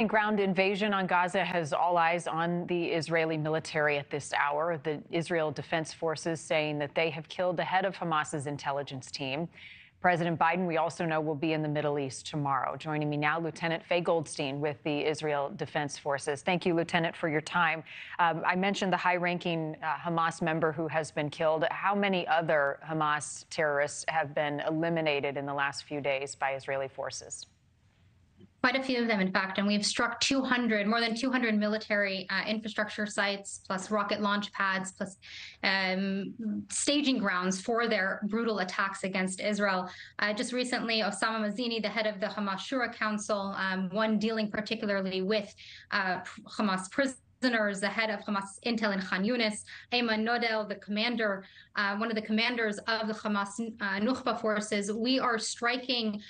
Ground invasion on Gaza has all eyes on the Israeli military at this hour. The Israel Defense Forces saying that they have killed the head of Hamas's intelligence team. President Biden, we also know, will be in the Middle East tomorrow. Joining me now, Lieutenant Fay Goldstein with the Israel Defense Forces. Thank you, Lieutenant, for your time. I mentioned the high-ranking Hamas member who has been killed. How many other Hamas terrorists have been eliminated in the last few days by Israeli forces? Quite a few of them, in fact, and we've struck more than 200 military infrastructure sites, plus rocket launch pads, plus staging grounds for their brutal attacks against Israel. Just recently, Osama Mazzini, the head of the Hamas Shura Council, one dealing particularly with Hamas prisoners, the head of Hamas Intel in Khan Yunis, Ayman Nodel, the commander, one of the commanders of the Hamas Nukhba forces. We are striking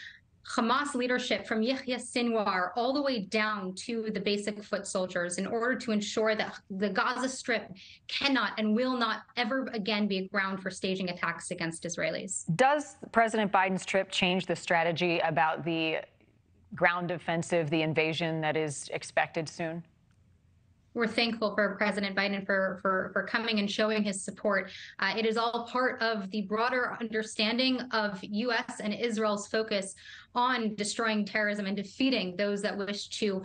Hamas leadership from Yahya Sinwar all the way down to the basic foot soldiers in order to ensure that the Gaza Strip cannot and will not ever again be a ground for staging attacks against Israelis. Does President Biden's trip change the strategy about the ground offensive, the invasion that is expected soon? We're thankful for President Biden for coming and showing his support. It is all part of the broader understanding of U.S. and Israel's focus on destroying terrorism and defeating those that wish to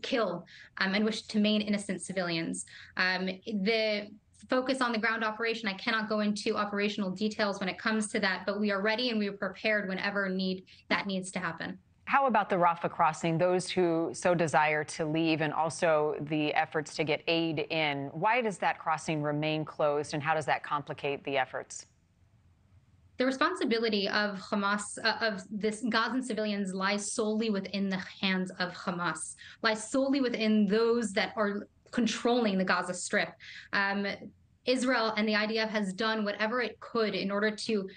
kill and wish to maim innocent civilians. The focus on the ground operation, I cannot go into operational details when it comes to that, but we are ready and we are prepared whenever that needs to happen. How about the Rafa Crossing, those who so desire to leave, and also the efforts to get aid in? Why does that crossing remain closed, and how does that complicate the efforts? The responsibility of Hamas, of this Gazan civilians, lies solely within the hands of Hamas, lies solely within those that are controlling the Gaza Strip. Israel and the IDF has done whatever it could in order to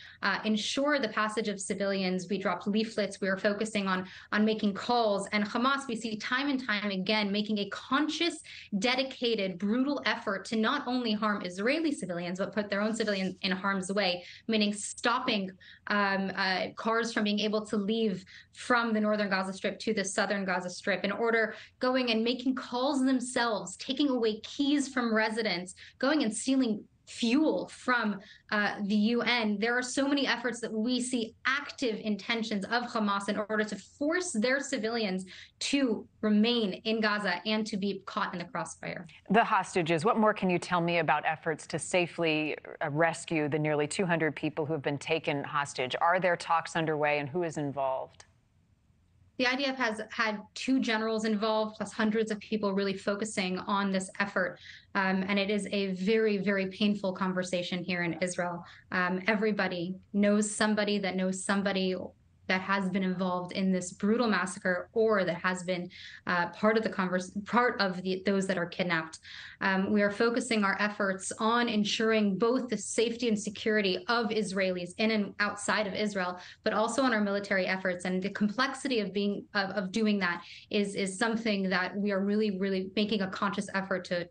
ensure the passage of civilians. We dropped leaflets. We are focusing on making calls. And Hamas, we see time and time again making a conscious, dedicated, brutal effort to not only harm Israeli civilians, but put their own civilians in harm's way, meaning stopping cars from being able to leave from the northern Gaza Strip to the southern Gaza Strip, in order going and making calls themselves, taking away keys from residents, going and stealing fuel from the UN. There are so many efforts that we see active intentions of Hamas in order to force their civilians to remain in Gaza and to be caught in the crossfire. The hostages, what more can you tell me about efforts to safely rescue the nearly 200 people who have been taken hostage? Are there talks underway, and who is involved? The IDF has had 2 generals involved, plus hundreds of people really focusing on this effort. And it is a very, very painful conversation here in Israel. Everybody knows somebody that knows somebody that has been involved in this brutal massacre, or that has been part of those that are kidnapped. We are focusing our efforts on ensuring both the safety and security of Israelis in and outside of Israel, but also on our military efforts. And the complexity of doing that is something that we are really, really making a conscious effort to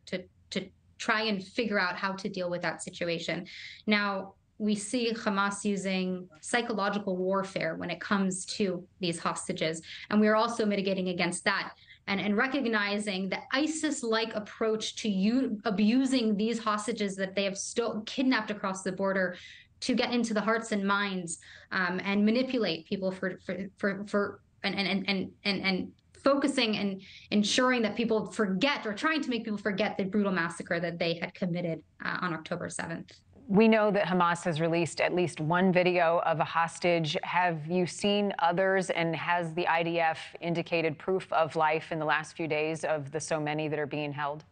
try and figure out how to deal with that situation. Now, we see Hamas using psychological warfare when it comes to these hostages. And we are also mitigating against that and recognizing the ISIS-like approach to abusing these hostages that they have still kidnapped across the border to get into the hearts and minds and manipulate people and focusing and ensuring that people forget, or trying to make people forget, the brutal massacre that they had committed on October 7th. We know that Hamas has released at least one video of a hostage. Have you seen others, and has the IDF indicated proof of life in the last few days of the so many that are being held?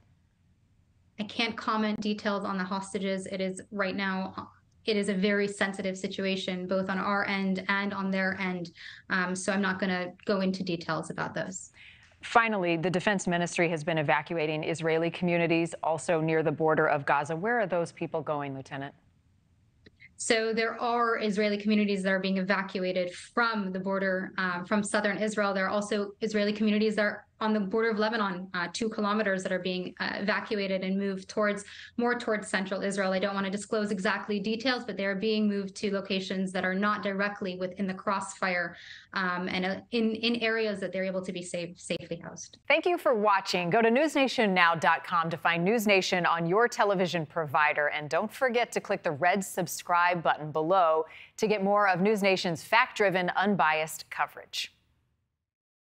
I can't comment details on the hostages. It is right now, it is a very sensitive situation, both on our end and on their end. So I'm not going to go into details about those. Finally, the Defense Ministry has been evacuating Israeli communities also near the border of Gaza. Where are those people going, Lieutenant? So there are Israeli communities that are being evacuated from the border, from southern Israel. There are also Israeli communities that on the border of Lebanon, 2 kilometers that are being evacuated and moved more towards central Israel. I don't want to disclose exactly details, but they're being moved to locations that are not directly within the crossfire and in areas that they're able to be safely housed. Thank you for watching. Go to newsnationnow.com to find NewsNation on your television provider. And don't forget to click the red subscribe button below to get more of NewsNation's fact-driven, unbiased coverage.